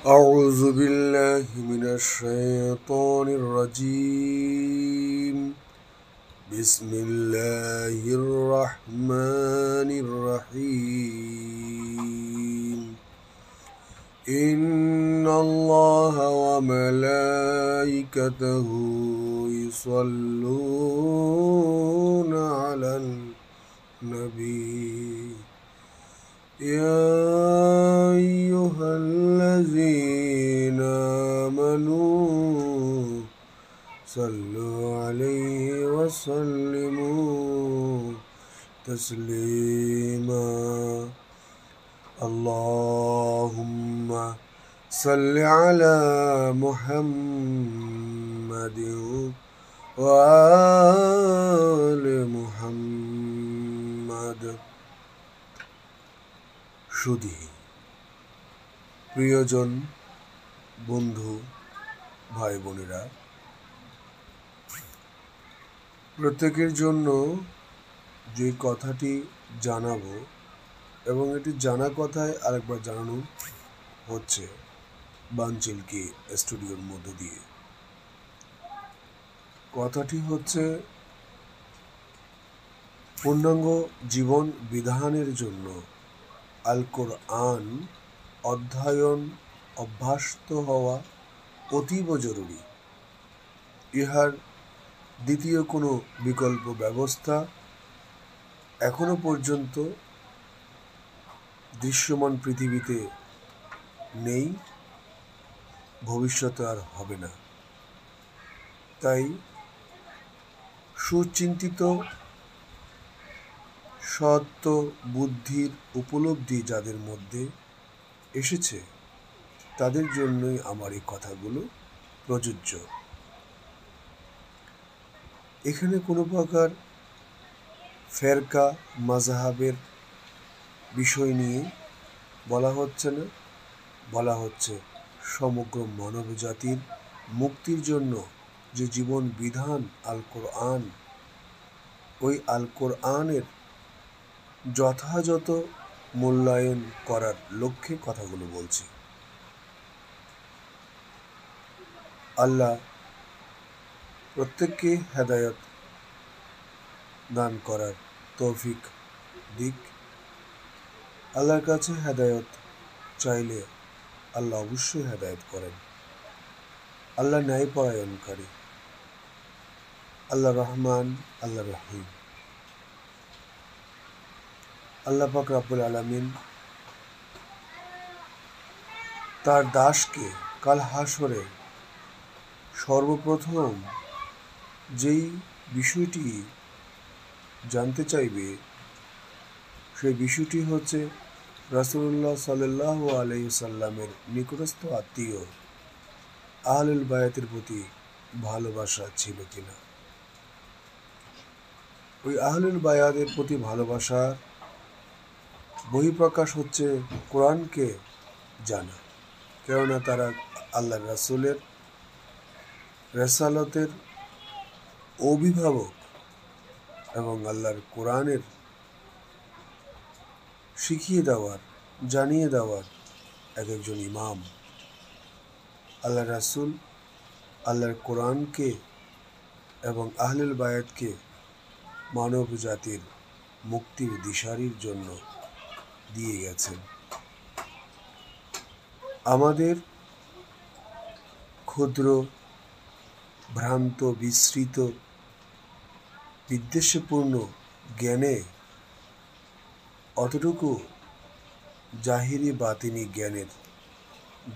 أعوذ بالله من الشيطان الرجيم. بسم الله الرحمن الرحيم. إن الله وملائكته يصلون على النبي يا أيها الذين آمنوا صلوا عليه وسلموا تسليما. اللهم صل على محمد وآل محمد. সুধী প্রিয়জন, বন্ধু, ভাই বোনেরা, প্রত্যেকের জন্য যে কথাটি জানাবো এবং এটি জানা কথায় আরেকবার জানানো হচ্ছে বানচিলকি স্টুডিওর মধ্য দিয়ে। কথাটি হচ্ছে পূর্ণাঙ্গ জীবন বিধানের জন্য আল কোরআন অধ্যয়ন অভ্যস্ত হওয়া অতীব জরুরি। ইহার দ্বিতীয় কোনো বিকল্প ব্যবস্থা এখনো পর্যন্ত দৃশ্যমান পৃথিবীতে নেই, ভবিষ্যতে আর হবে না। তাই সুচিন্তিত সত্য বুদ্ধির উপলব্ধি যাদের মধ্যে এসেছে তাদের জন্যই আমার এই কথাগুলো প্রযোজ্য। এখানে কোনো প্রকার ফেরকা মাযহাবের বিষয় নিয়ে বলা হচ্ছে না, বলা হচ্ছে সমগ্র মানব জাতির মুক্তির জন্য যে জীবন বিধান আল কোরআন, ওই আল কোরআনের যথাযথ মূল্যায়ন করার লক্ষ্যে কথাগুলো বলছি। আল্লাহ প্রত্যেককে হেদায়েত দান করার তৌফিক দিক। আল্লাহর কাছে হেদায়েত চাইলে আল্লাহ অবশ্যই হেদায়েত করেন। আল্লাহ ন্যায়পরায়ণকারী, আল্লাহ রহমান, আল্লাহ রহিম। আল্লাহ পাক রব্বুল আলামিন তার দাসকে কাল হাসরে সর্বপ্রথম যেই বিষয়টি জানতে চাইবে সেই বিষয়টি হচ্ছে রাসূলুল্লাহ সাল্লাল্লাহু আলাইহি সাল্লামের নিকটস্থ আত্মীয় আহলুল বায়াতের প্রতি ভালোবাসা ছিল কিনা। ওই আহলুল বায়াতের প্রতি ভালোবাসার বহিঃপ্রকাশ হচ্ছে কোরআনকে জানা, কেননা তারা আল্লাহ রাসূলের রেসালতের অভিভাবক এবং আল্লাহর কোরআনের শিখিয়ে দেওয়ার, জানিয়ে দেওয়ার একজন ইমাম। আল্লাহ রাসূল আল্লাহর কোরআনকে এবং আহলুল বায়াতকে মানব জাতির মুক্তির দিশারির জন্য দিয়ে গেছেন। আমাদের ক্ষুদ্র, ভ্রান্ত, বিস্মৃত, বিদ্বেষপূর্ণ জ্ঞানে অতটুকু জাহিরি বাতিনি জ্ঞানের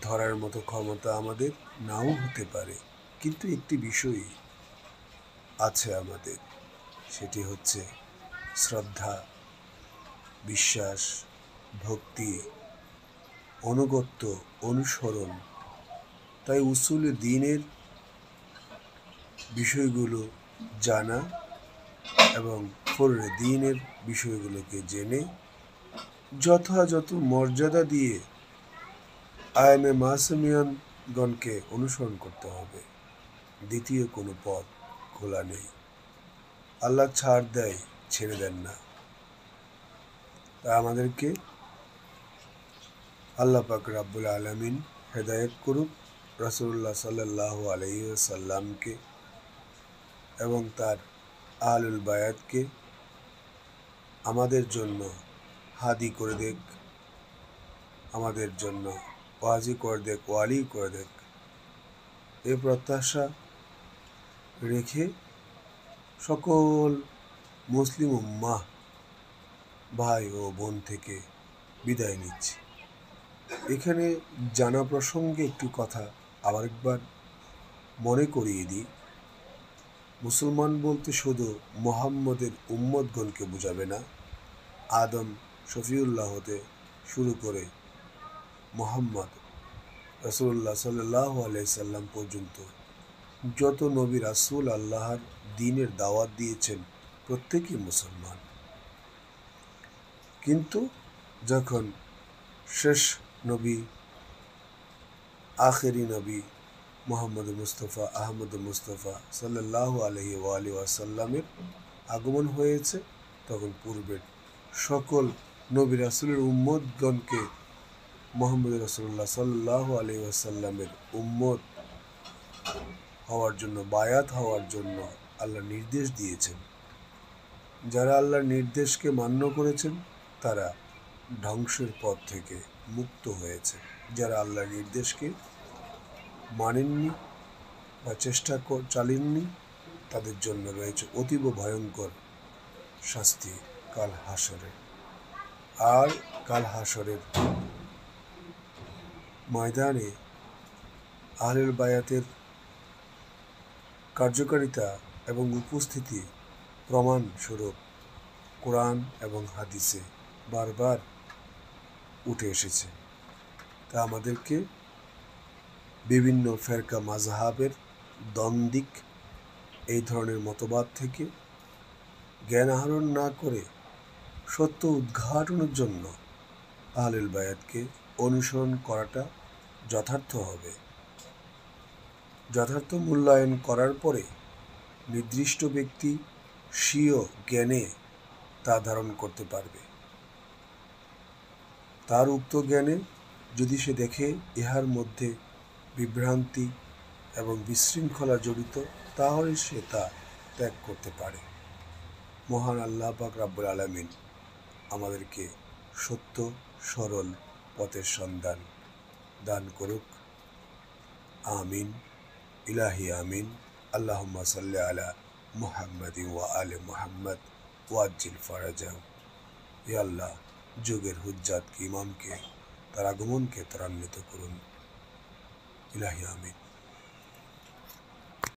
ধরার মতো ক্ষমতা আমাদের নাও হতে পারে, কিন্তু একটি বিষয় আছে আমাদের, সেটি হচ্ছে শ্রদ্ধা, বিশ্বাস, ভক্তি, অনুগত্য, অনুসরণ। তাই উসুল দ্বীনের বিষয়গুলো জানা এবং ফুরু'এ দ্বীনের বিষয়গুলোকে জেনে যথাযথ মর্যাদা দিয়ে আইমে মাসুমিয়ানগণকে অনুসরণ করতে হবে। দ্বিতীয় কোনো পথ খোলা নেই। আল্লাহ ছাড় দেয়, ছেড়ে দেন না। তা আমাদেরকে আল্লাহ পাক রব্বুল আলামিন হেদায়েত করুক রাসূলুল্লাহ সাল্লাল্লাহু আলাইহি ওয়াসাল্লামকে এবং তার আহলুল বায়াতকে আমাদের জন্য হাদি করে দেখ, আমাদের জন্য ওয়াজি করে দেখ, ওয়ালি করে দেখ, এই প্রত্যাশা রেখে সকল মুসলিম উম্মাহ ভাই ও বোন থেকে বিদায় নিচ্ছি। এখানে জানা প্রসঙ্গে একটি কথা আবার একবার মনে করিয়ে দিই। মুসলমান বলতে শুধু মুহাম্মদের উম্মতগণকে বোঝাবে না, আদম শফিউল্লাহ হতে শুরু করে মুহাম্মদ রাসূলুল্লাহ সাল্লাল্লাহু আলাইহি সাল্লাম পর্যন্ত যত নবী রাসূল আল্লাহর দ্বীনের দাওয়াত দিয়েছেন প্রত্যেকেই মুসলমান। কিন্তু যখন শেষ নবী, আখেরি নবী মুহাম্মদ মুস্তাফা আহমদ মুস্তাফা সাল্লাল্লাহু আলাইহি ওয়াসাল্লামের আগমন হয়েছে, তখন পূর্বের সকল নবী রাসূলের উম্মতগণকে মুহাম্মদ রাসূলুল্লাহ সাল্লাল্লাহু আলাইহি ওয়াসাল্লামের উম্মত হওয়ার জন্য, বায়াত হওয়ার জন্য আল্লাহ নির্দেশ দিয়েছেন। যারা আল্লাহর নির্দেশকে মান্য করেছেন তারা ধ্বংসের পথ থেকে মুক্ত হয়েছে। যারা আল্লাহর নির্দেশকে মানেননি বা চেষ্টা চালিয়েননি তাদের জন্য রয়েছে অতীব ভয়ঙ্কর শাস্তি কাল হাসরে। আর কাল হাসরের ময়দানে আহলুল বায়াতের কার্যকারিতা এবং উপস্থিতি প্রমাণস্বরূপ কোরআন এবং হাদিসে বারবার উঠে এসেছে। তা আমাদেরকে বিভিন্ন ফেরকা মাযহাবের দ্বন্দ্বিক এই ধরনের মতবাদ থেকে জ্ঞান আহরণ না করে সত্য উদ্ঘাটনের জন্য আহলুল বায়াতকে অনুসরণ করাটা যথার্থ হবে। যথার্থ মূল্যায়ন করার পরে নির্দিষ্ট ব্যক্তি স্বীয় জ্ঞানে তা ধারণ করতে পারবে। তার উক্ত জ্ঞানে যদি সে দেখে ইহার মধ্যে বিভ্রান্তি এবং বিশৃঙ্খলা জড়িত, তাহলে সে তা ত্যাগ করতে পারে। মহান আল্লাহ পাক রব্বুল আলামিন আমাদেরকে সত্য সরল পথের সন্ধান দান করুক। আমিন, ইলাহি আমিন। আল্লাহুম্মা সাল্লি আলা মুহাম্মাদিন ওয়া আলি মুহাম্মদ ওয়াজ্জিল ফারাজাহু। হে আল্লাহ, যুগের হুজ্জাত ইমামকে তার আগমনকে ত্বরান্বিত করুন। ইলাহি আমিন।